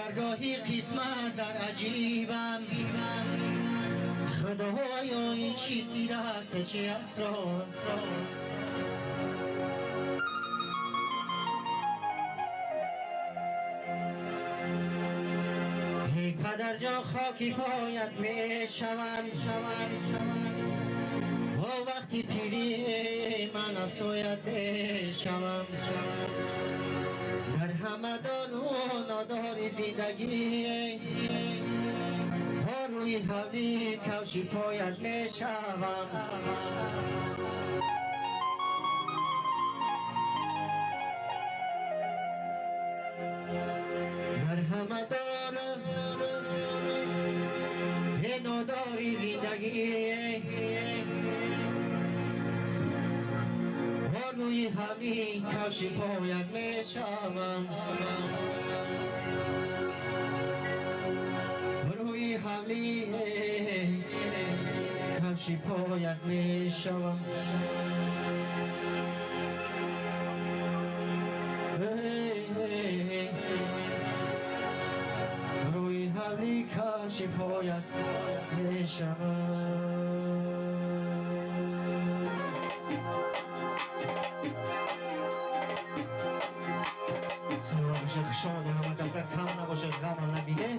درگاهی قسمت در عجیبم خدایا این چی سیرت چه اسرار ای پدر جان خاکی پایت می شوم و وقتی پیری من از سویت می شوم در همدان و ناداری زندگی ها روی حولی کوشی پایت می شوم در همدان ناداری زندگی ها روی حولی کوشی پایت می شوم روی حولی کوشی پایت می شوم روی حولی کوشی پایت می شوم سلام باشه خشانه همه دست کم نباشه غم نبینه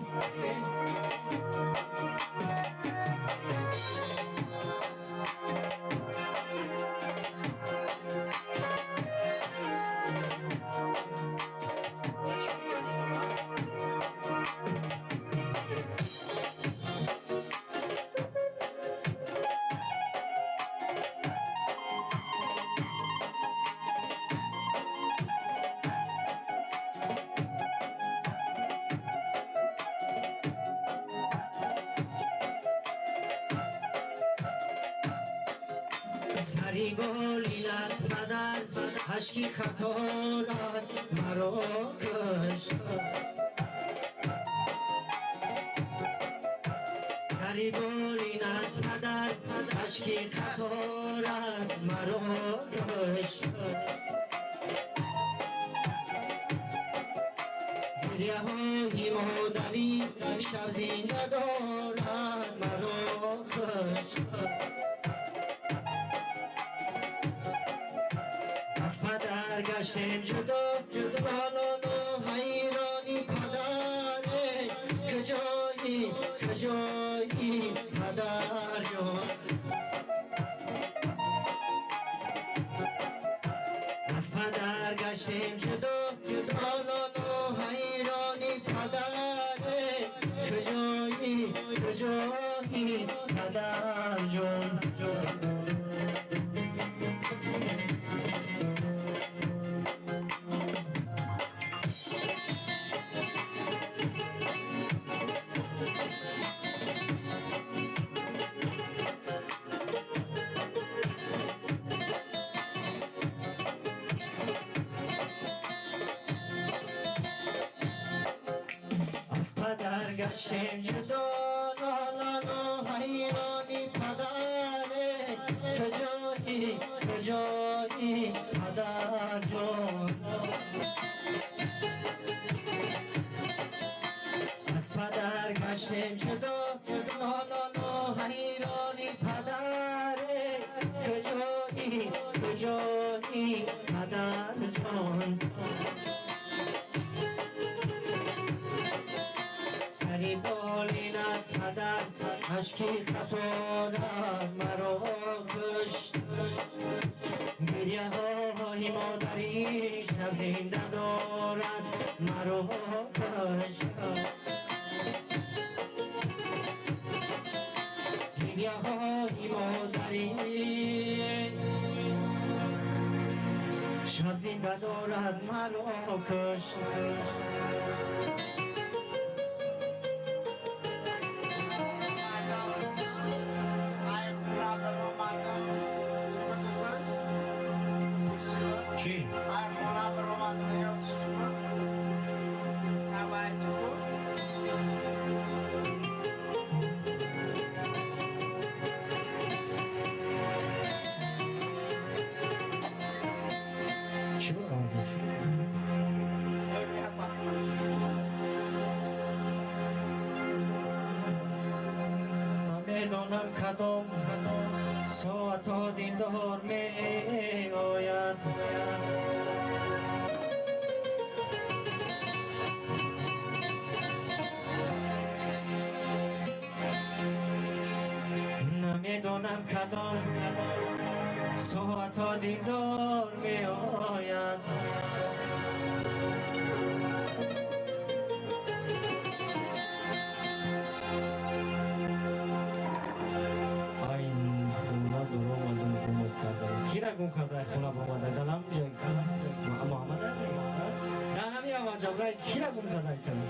سری بالینت بدن عشقی خطارت مرا کشت سری بالینت بدن عشقی خطارت مرا کشت گریه های مادری شب زنده دارد مرا کشت از پدر گشتیم جدا حالا نو حیرانی پدره کجایی پدر جان از پدر گشتیم جدا حالا نو حیرانی پدره کجایی پدر جان پدر گشتیم جدا نالانو حیرانی پدره کجایی پدر جان از پدر گشتیم جدا نالانو حیرانی پدره کجایی پدر جان سری بالینت پدر عشقی خطارت مرا کشت گریه های مادری شب زنده دارد مرا کشت گریه های مادری شب زنده دارد مرا کشت Sim. Ai, morava no Matheus. Vai do Chegou, cara. Eu vi, rapaz. نمیدانم کدام ساعت ها دیدار می آید نمیدانم کدام ساعت ها دیدار می آید این خونه دور آمدم گمت کردم کی را گم کرده خونه آمده دلم جای محمد نه نمیام جبرای کی را گم کرده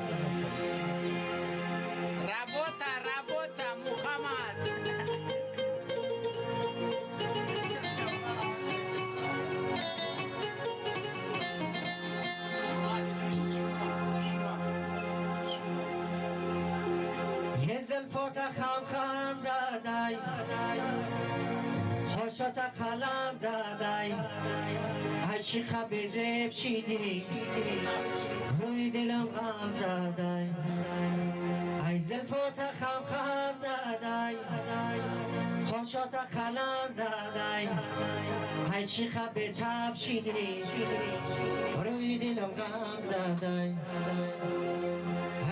ایتن رابطه محمد یه زلفات خم خم زدای خوشات قلم زدای ای شیخه بزیب شیدی روی دلم غم زدای ای زلفات خم خم زدای خوشات قلم زدای ای شیخه بتب شیدی روی دلم غم زدای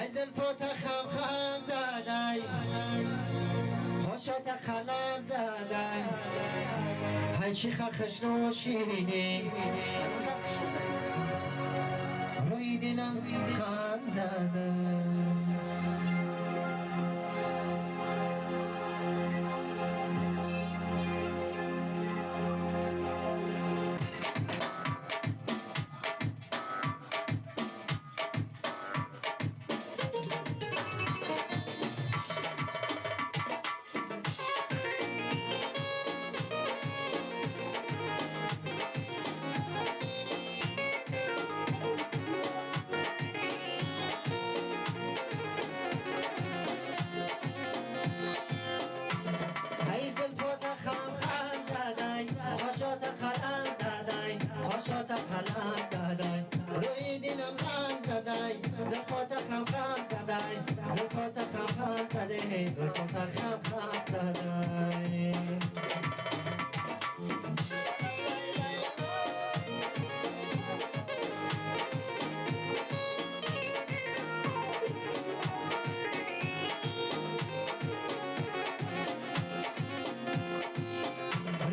ای زلفات خم خم زدای خوشات قلم زدای ای شیخه خشنو شیرینی روی دلم غم زدای ای زلفات خم خم زدای خوشات قلم زدای خوشات قلم زدای روی دلم غم زدای زلفات خم خم زدای زلفات خم خم زدای زلفات خم خم زدای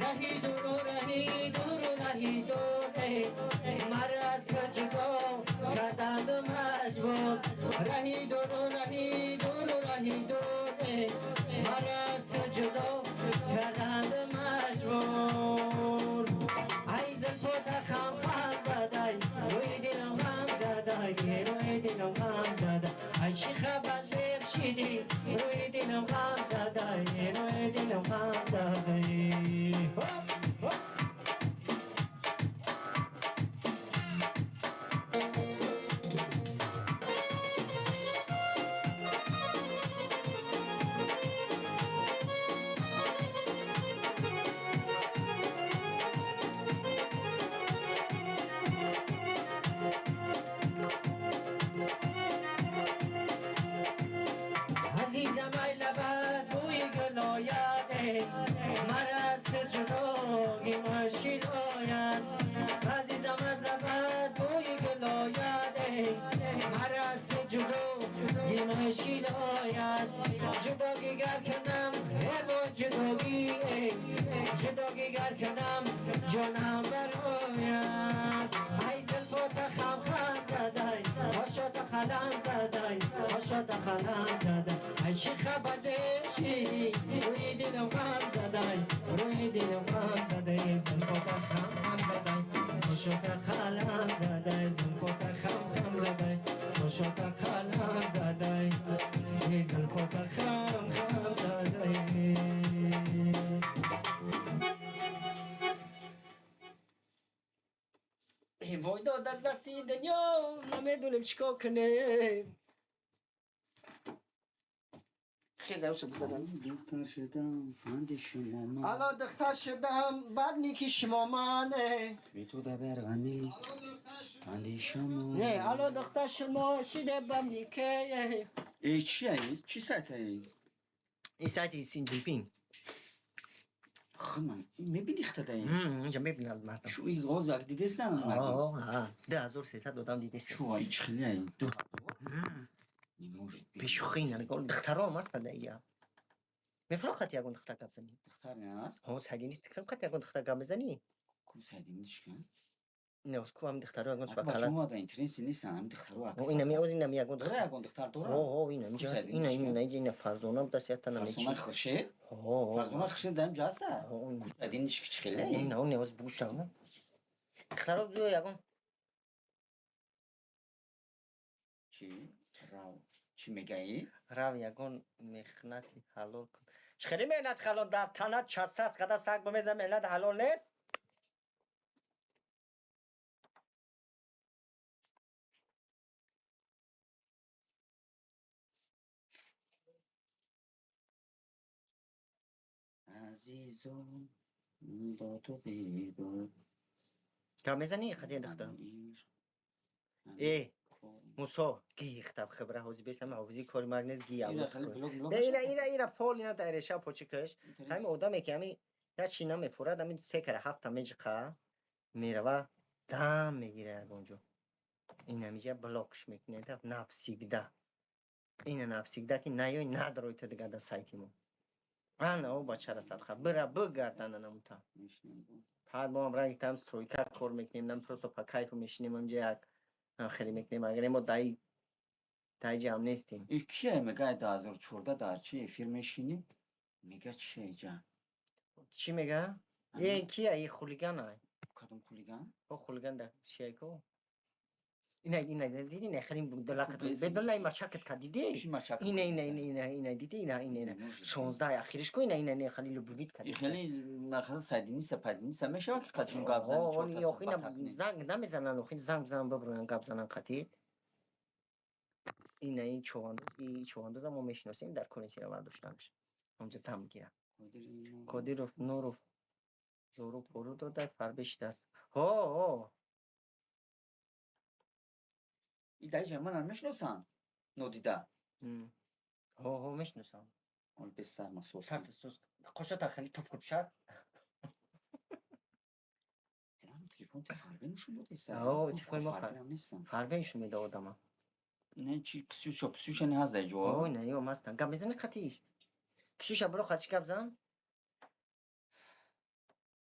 رهی دور و رهی دور و رهی دوره مرا سجدو کردند مجبور رهی دور و رهی دور و رهی دوره مرا سجدو کردند مجبور ای زلفات خم خم زدای روی دلم غم زدای روی دلم غم زدای ای شیخه بزرگ شیدی روی دلم غم زدای روی دلم غم زدای عزیزم ای لبت بوی گل آید مرا سجدوی مشکل آید عزیزم از لبت بوی گل آید مرا سجدوی مشکل آید جداگی گر کنم با جداگی جداگی گر کنم جانم برآید ای زلفات خم خم زدای خوشات قلم زدای خوشات قلم زدای ای شیخه بزشی روی دلم غم زدای روی دلم غم زدای زلفات خم خم زدای خوشات قلم زدای زلفات خم خم زدای خوشات قلم زدای زلفات خم خم زدای وای داد از دستی دنیا نمیدونم چیکار کنیم خیلی روشو بزنم دختر شدم بند شما من الان دختر شدم بعد نیکی شما منه بی تو دبر غنی بند شما نه الان دختر شما شده بم نیکه ای چی ای؟ چی سطح ای؟ این سایت سینجیپینگ آخه من میبینی خطه این اینجا میبینم مردم شو این غازه اگه دیده استن مردم 10300 دادم دیده است شو های چخیلی این دو نیموش بشوخی نه نگاه دخترها هم هستن دیگه میفرخت یکون دختر گپ زنی دختر نه هست ها سعیدی نیست تکرم خط یکون دختر گپ بزنی کم سایدی نیست کن نه از کو هم دخترها یکون حتی سوال بچه کلات ما دا اینترنسی نیستن هم دخترها او اینا می اوزی نمی یکون داره دختر یکون دختر داره ها اینا میجا سعیدی اینا نیست اینا اینا فرزانم دستیات نمی فرسونه چی خرشه ها فرسونه خرشه دارم جاسته ها سعیدی نیست که چخیلی اینا اون نواز بوشم دخترها جو یکون چی؟ راو چی میگه راو یکون مخنتی حلال کن خیلی مهنت خلال در تنت چسته است قدر سگ بمیزم مهنت حلال نیست عزیزم با تو بیدار گپ میزنی خطی دخترم ای موسا گی خطب خبره حوزی بیسم حوزی کاری مرگ نیست گی اینا اول خیلی بلوگ به اینا پول اینا دایرشا پوچیکش همین آدمی که همین یا چینا میفورد همین 3 کره 7 میجقه میره و دم میگیره اونجا این همیشه بلاکش میکنه تا نفسیگده این نفسیگده که نیای نداره تا دیگه در سایتیمون من او بچه را صدخه بره بگردن نموتا بعد ما هم رنگ تام سترویکر کار میکنیم نم پروسو پا کیفو میشینیم اونجا یک خیلی میکنیم اگر ما دای جمع نیستیم این کیه میگه 2014 در چی فیلم میشینی میگه چیه جان چی میگه؟ این کیه این خولیگان های کدوم خولیگان او خولیگان در چیه کو اینا دیدی نه خیلی دلکت بزن. بدون لای مچکت که دیدی چی مچک اینا دیدی اینا 16 اخیرش کو اینا خیلی لبویت این کرد خیلی نخواست سایدی نیست پدی نیست میشه که قطعی گاب زنی آه چهار ولی تا آخه صحبت اینا تکنی زنگ نمیزنن آخه زنگ بزنن ببرن گپ زنن قطعی این چواندوز ما میشناسیم در کنیسی رو برداشتنش اونجا تم میگیرن کادیروف نوروف زورو پرو داده فربش دست ها این دایی جرمان هم میشناسن نودیده ها میشناسم اون بسر مسوس سرت سوز خوشت خیلی تفکر شد تلفن فربه نشون بوده سر آه تلفن ما فربه هم نیستن فربه نشون میده آدم نه چی کسیوش نه هزه جو اوه نه یو مستن گپ بزنه خطیش کسوشا برو خطیش گپ زن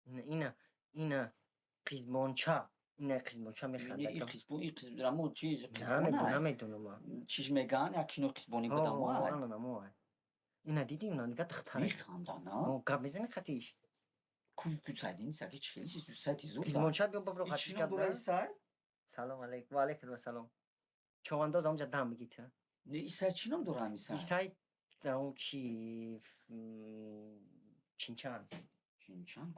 اینا قیزمانچا اینا قیزمانچا میخنده این قسم درمو چیز نمیدونم ما چیش میگن یکی نو قسمونی بدم آه اینا دیدی اونا نگاه تختاره میخوندن نه گپ بزنه خطیش کو سایدی نیست که چی سایتی زود قیزمانچا بیا برو خطیش چی نم گپ دورای زن سایت سلام علیکم و علیکم السلام چوانداز اونجا دم بگیت نه این سایت چی نم دورا همی این سایت سایت اون کی چینچان چینچان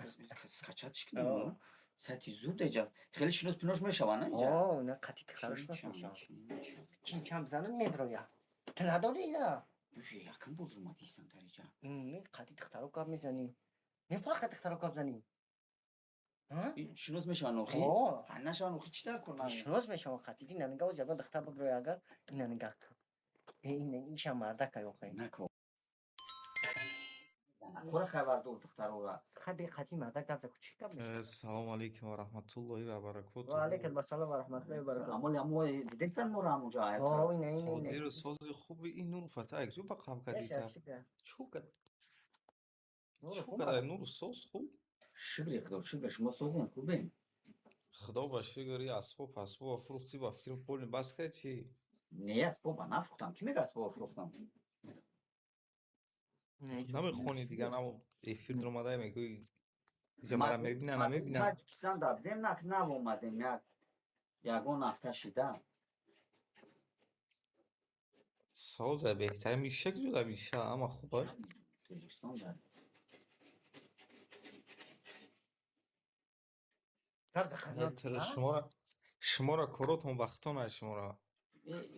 کچت کنیم سایتی زود ایجا خیلی شنوز پیناش میشوانه ایجا آه نه قطعی تخرش نسیشان چینچان بزنن میبرویا تلاداری اینا بوشه یکم بود رو ما دیستم در ایجا نه قطعی تختارو کاب میزنی نفرخ تختارو کاب زنی شنوز میشوان اوخی نشوان اوخی چی در کنم شنوز میشوان قطعی اینا نگاه از یکان دختار ببروی اگر اینا نگاه کن ایشا مرده که اوخی نکو خور خبر دو دخترو را خبی قطعی مرده کب زکو چی کب میشه السلام عليكم ورحمة الله و وبركاته. علیکم السلام و رحمت الله و برکاته اما دیدن سن مورا همو جا آه اینا قادر سازی خوبی این نور فتاك زو بقام كديتا شکر شو كده نور الصوص خوب شکری خدا شکر شما سوزن خوبه خدا باشه گری اسباب فروختی با فیلم پول بس که چی نه اسباب نفروختم کی میگه اسباب فروختم نمیخونی دیگه نمو ای فیلم رو ماده میگوی اینجا مرا میبینن نمیبینن تاجیکستان دادیم نه اومدیم یگون هفته شده سازه بهتر میشه که جدا میشه اما خوبه تاجیکستان دادیم شما را کراتون وقتانه شما را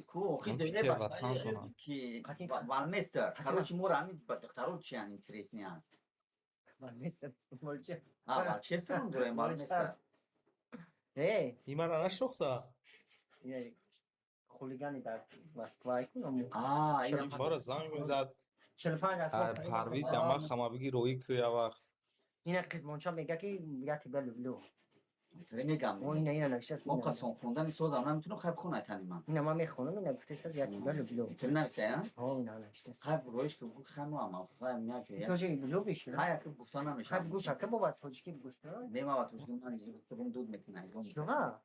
کو خیلی هم دیگه که باشه وطن کنم که والمستر короче مورا همین دخترو چی ان інтересні ан والمستر مولچه والчестер он дурем والместер این مرا نشناخته خولیگانی در مسکو کنم این ما را زنگ میزد 45 اسباب پرویز اما خما بگی روی که یا وقت این قسمانچا میگه که یاتی بلو داره میگم او اینا نوشته است. ما قسم خوندن سوز هم نمیتونم خیلی خونه تنیم اینا ما میخونم اینا گفته است یاتی بلو تو نمیشه ها ها اینا نوشته است. خیلی رویش که بگو خیلی اما خیلی میاد تو چه بلو بشی خیلی که گفتن نمیشه خب گوش که بابا توجکی گوش نه دیما وقت توش من اینجا تو دود میکنه چرا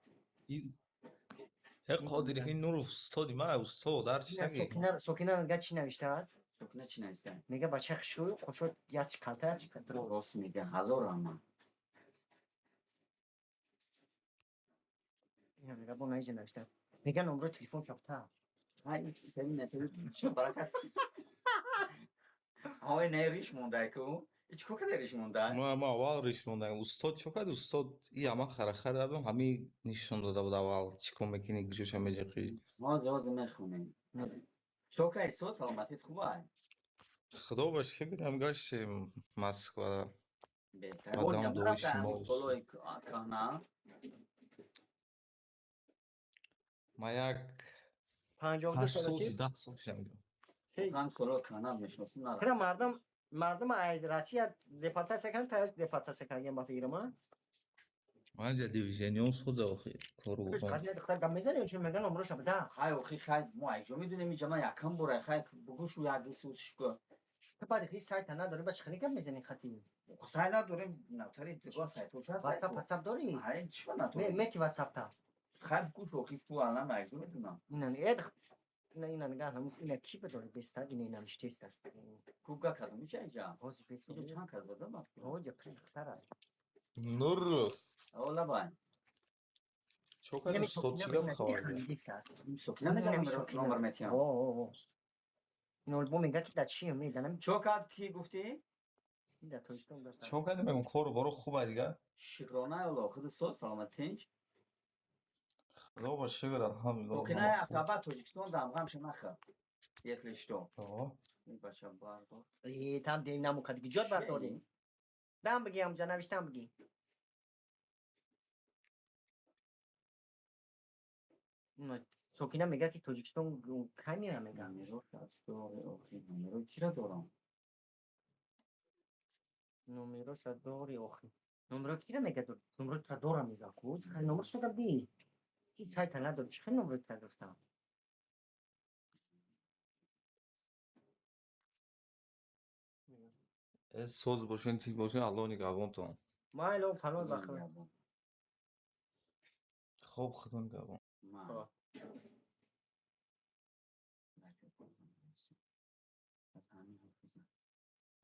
یک قادری این نور استادی ما استاد در چی اینا سوکینا میگه چی نوشته است سکنه چی نوشته میگه بچه خشوی خوشو یاتی کالتا چی کالتا راست میگه هزار اما اینا میگه با نایج نوشته میگه نمره تلفن کپتا های ترین چه برکت های نیریش مونده کو هیچ کو که ریش مونده ما اول ریش موندن استاد چقدر استاد ای اما خرخر دادم همین نشون داده بود اول چیکار میکنی گوشش میجقی ما زاز میخونیم شوکه ایسو سلامتیت خوبه خدا باشه بگم گاش مسکو بهتر آدم دویش ما سولوی کانا ما یک 52 8 سال سالگی 10 سال شمیدم هم سولو کانا میشناسیم نه خیلی مردم ایدراسی دپارتاسیون کردن تا دپارتاسیون کردن ما فکر من جا دیویژنیون سوز آخی کارو کاش بکنم خیلی دختر گم میزنی چون میگن عمرش بده خیلی ما اینجا میدونیم اینجا ما یکم بره خیلی بگوش و یک سوزش کو تو بعد خیلی سایت نداره باش خیلی گم میزنی خاطی سعی نداریم نوتری دیگه سایت واتساپ داری های چی نداریم میتی واتساپ تا خیلی گوش و خیلی تو الان مگه میدونم اینا نگاه هم اینا کی بداره بسته اینا نمیشته است کوگا کدوم میشه اینجا باز بیست اینجا چند کس بده ما اوج پنج خطر نور اولا باین چقدر استاد چی گفت خواه سکنه میگم نمبر میتیم این البوم میگه که در چیه میدنم چوکات کی گفتی؟ این در تویستون دست چقدر میگم کارو برو خوبه دیگه شکرانه اولا خود سو سلامتینج خدا باشه برم الحمدلله سکنه افتابه توجیکستان دمغم شمخه یک لیشتو آه این بچه باردار tam de namu kad gidiyor var oraya. Ben bagi amca navişten bagi. Sokina میگه که توجیکستان کمی هم میگه نمیرو شد نمیرو چی را دارم نمره شد دوری آخی نمره کی را میگه نمره تا دورم میگه کود نمره شد دی کی سایت نداره چه نمره تا گفتم سوز باشین چیز باشین الله نگهبان تو ما الان فلان بخیر خوب خدا نگهبان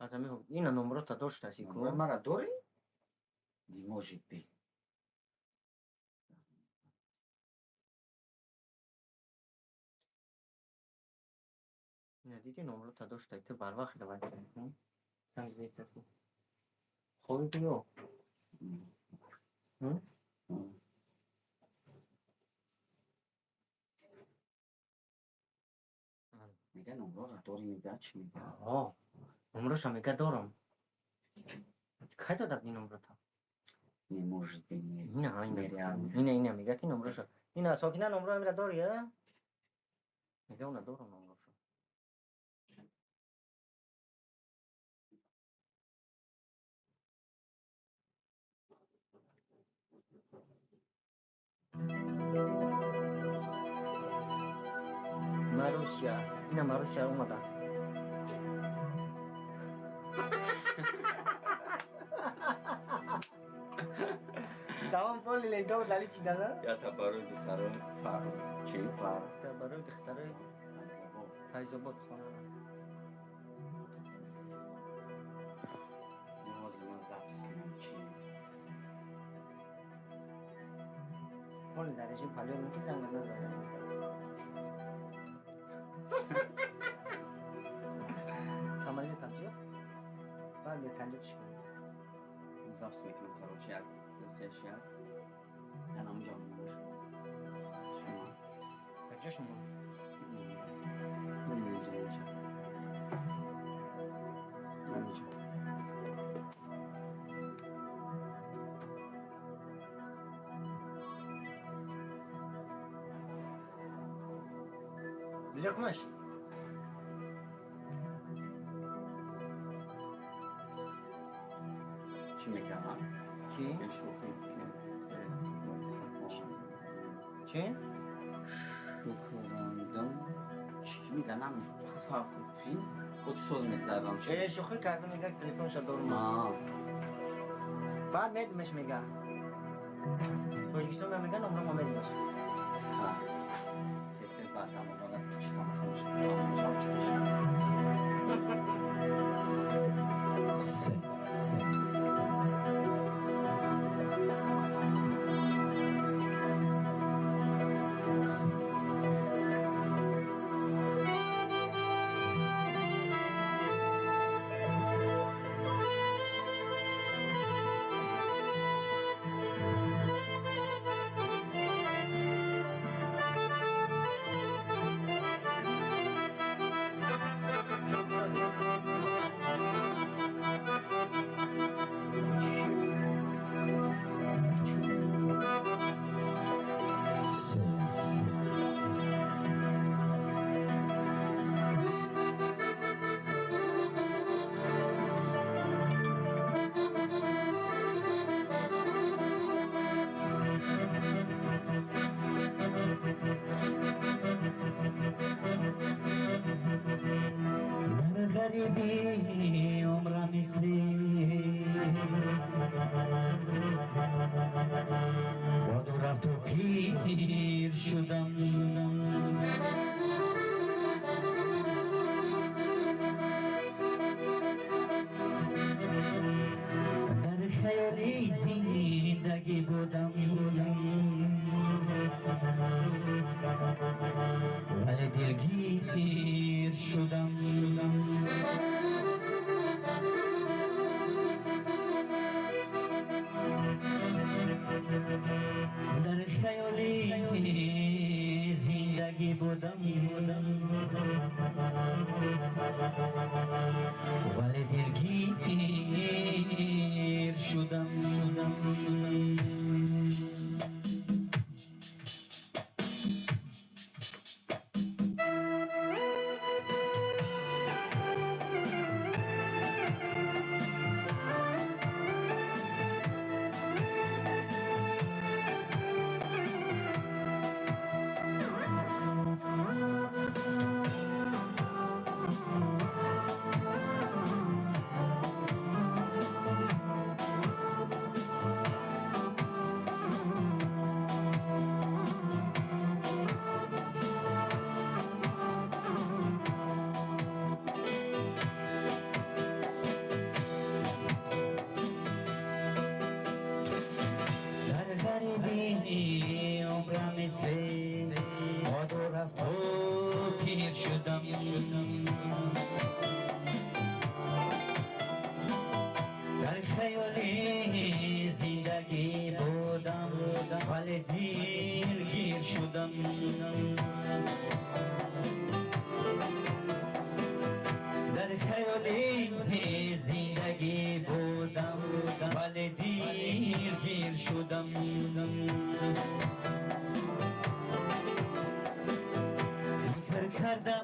از همین این نمره تا داشت هستی کو مرا دوری دیموجی بی نه دیگه نمره تا داشت تو بر وقت دوید کنیم سنگ بیتر کو خوبی بیو میگه نمره را دوری میگه چی میگه نمرهش هم میگه دارم که دادم این نمره تا دیموجی بی اینه میگه که نمرهش این ساکنه نمره هم را داری میگه اون دارم نمرهش Marusia اینا Marusia اومده تمام فولی لیدو دلی چی داره؟ یا تا برای دختران فرو چی فرو تا برای دختره تجربات خانه نیاز من زبس کنم چی فولی درجه پلیو نکی زنگ نداره سامانی تبجیه؟ بعد میتنجبش کنیم زبس میکنم خروچی یک دستش یک تنم جان نموش شما بجاش مون نمیجا اینجا نمیجا دیجا کمش چی؟ شکراندم چی میگن هم تو فرق کفی خود سوز میگذردم چی؟ شوخی کردم میگه تلفنش رو دور آه بعد میدمش میگه گوشیشتون میگه نمره ما میدمش خب کسی بعد هم آقا چی تماشا میشه تماشا چی میشه در غریبی عمرم مثلی با دو رفت و پیر شدم در خیالی زندگی بودم ولی دلگیر شدم در خیالی زندگی بودم ولی دلگیر شدم در غریبی عمرم مثل باد و رفت و پیر شدم در خیالی زندگی بودم ولی دلگیر شدم در خیالی زندگی بودم ولی دلگیر شدم فکر کردم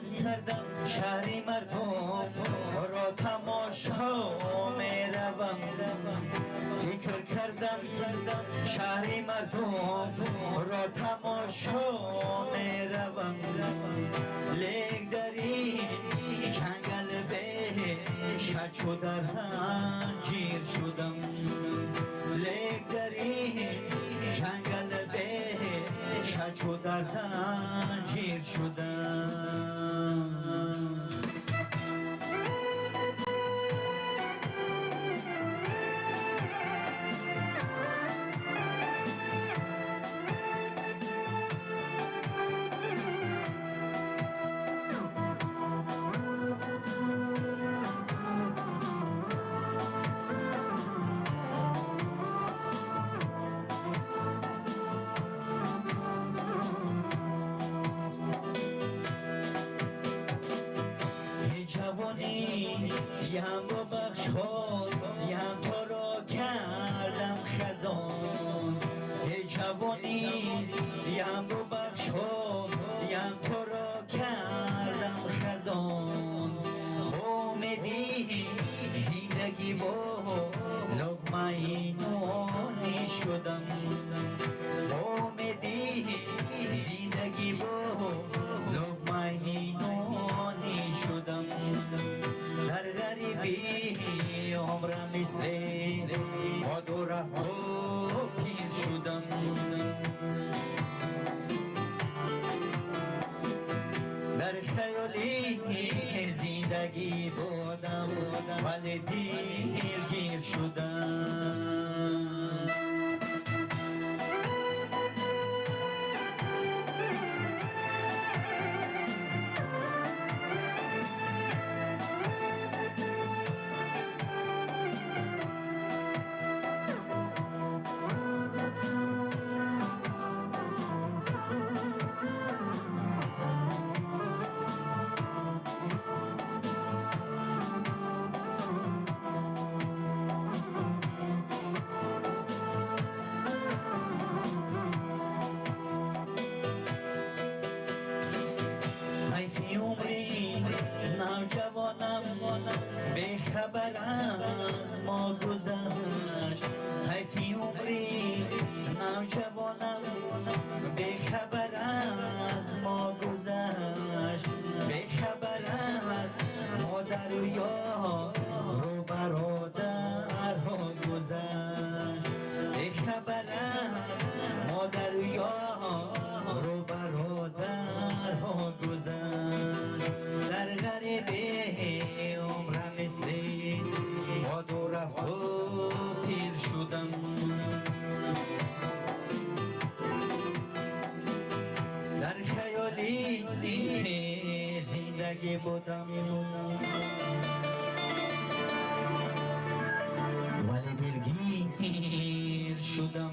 شهری مردم را تماشا میروم فکر کردم شهری مردم را تماشا میروم لیک در این جنگل بهشت چو در زنجیر شدم لیک در این جنگل بهشت چو در زنجیر شدم یم رو بخش خود یم تو را کردم خزان ای جوانی یم رو بخش خود یم تو را کردم خزان امیدی زندگی و لقمه نانی شدم امیدی خیالی زندگی بودم ولی دلگیر شدم خبر از ما گذشت حیفی عمری نوجوانم به خبر از ما گذشت به خبر از مادر و یار رو برادر ها گذشت به خبر از مادر و یار رو برادر ها گذشت در غریبه عمرم مثل باد و رفت و پیر شدم در خیالی زندگی بودم ولی دلگیر شدم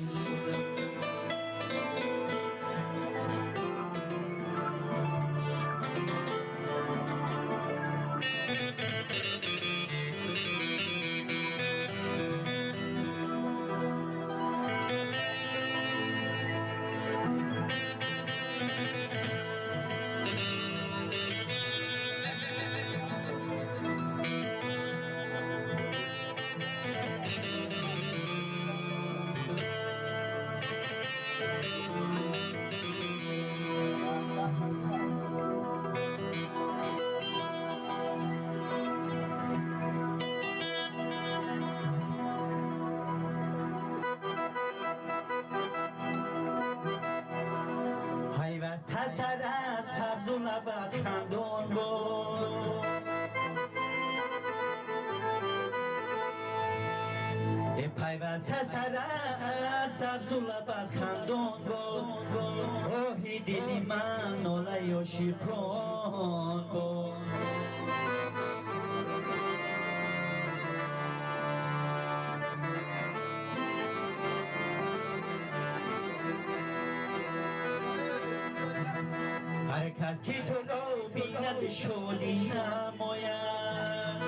سر از سبز و لبت خندون بود پیوسته سر از سبز و لبت خندون بود اوهی دلی من ناله و شیرکن بود هر کس که تو رو بیند شادی نماید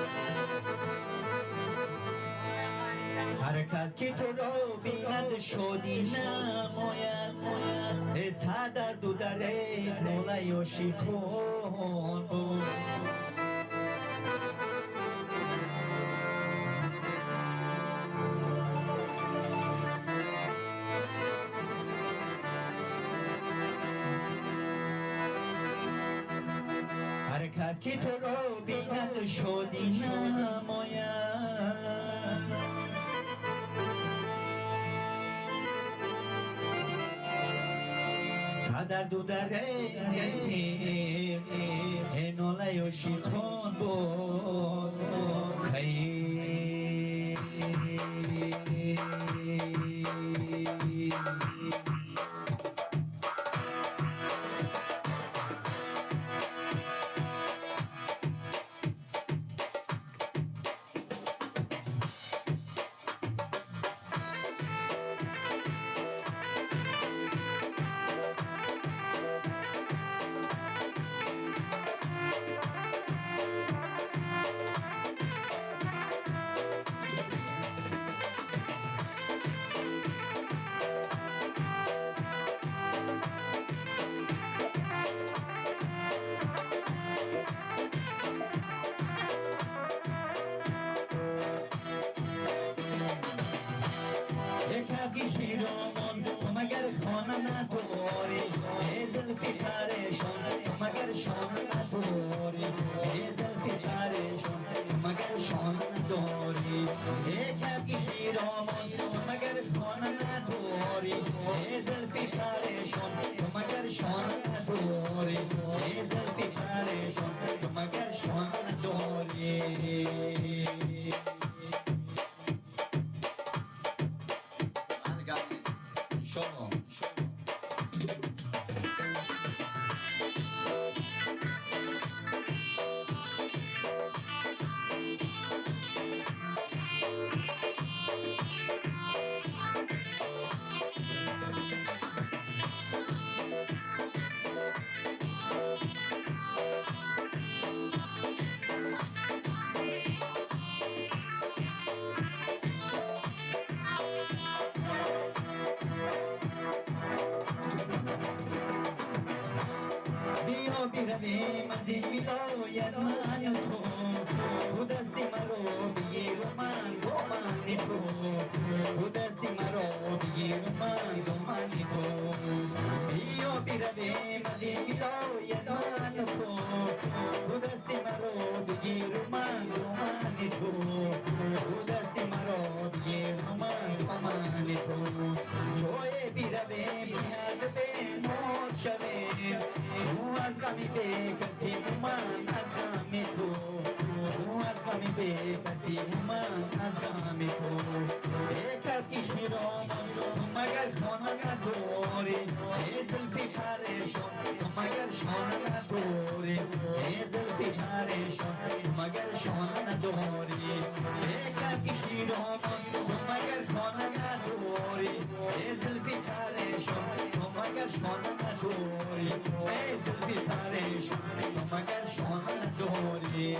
هر کس که تو رو بیند شادی نماید سر درد و دره موله و شیکون بود هر کس که تو رو بیند شادی نماید صدر دو دره ناله و شیخان بود پیرامان مگر خانه نداری زلفی پریشان مگر شانه نداری زلفی پریشان مگر شانه نداری کبگی پیرامان مگر خانه نداری زلفی پریشان مگر شانه نداری زلفی پریشان برویم از این ولایت من تو تو دستی مرا بگیر و من با من تو تو دستی مرا بگیر و من با من تو بیا برویم از این ولایت من تو تو دستی مرا بگیر و من با من تو تو دستی مرا بگیر و من با من تو جای برویم نیاز به موت شویم تو از غمی بکشیم و من از غم تو تو از غمی بکشیم و من از غم تو بکر کشی را تو مگر شانه نداری ای زلفی پریشان تو مگر شانه نداری ای زلفی پریشان تو مگر شانه نداری بکر کشی را تو مگر شانه نداری ای زلفی پریشان تو مگر شانه نداری ای زلفی پریشان تو مگر شانه نداری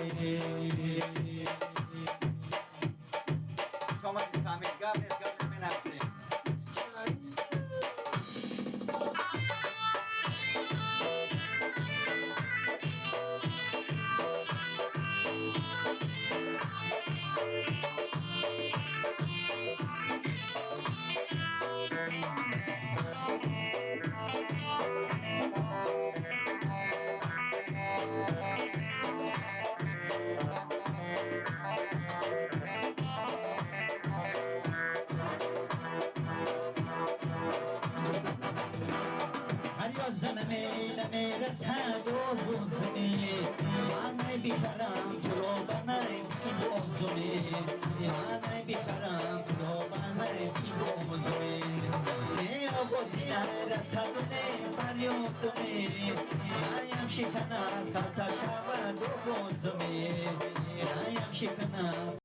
شما میفهمید قبل من هستیم نمیرسد و زوزمی من بیخرم تو رو بنای بی‌بوزمی من بیخرم تو رو بنای بی‌بوزمی نه آبادی نرسد و نه فریاد نی نیم شکنم کاسا شود و بوزمی نیم شکنم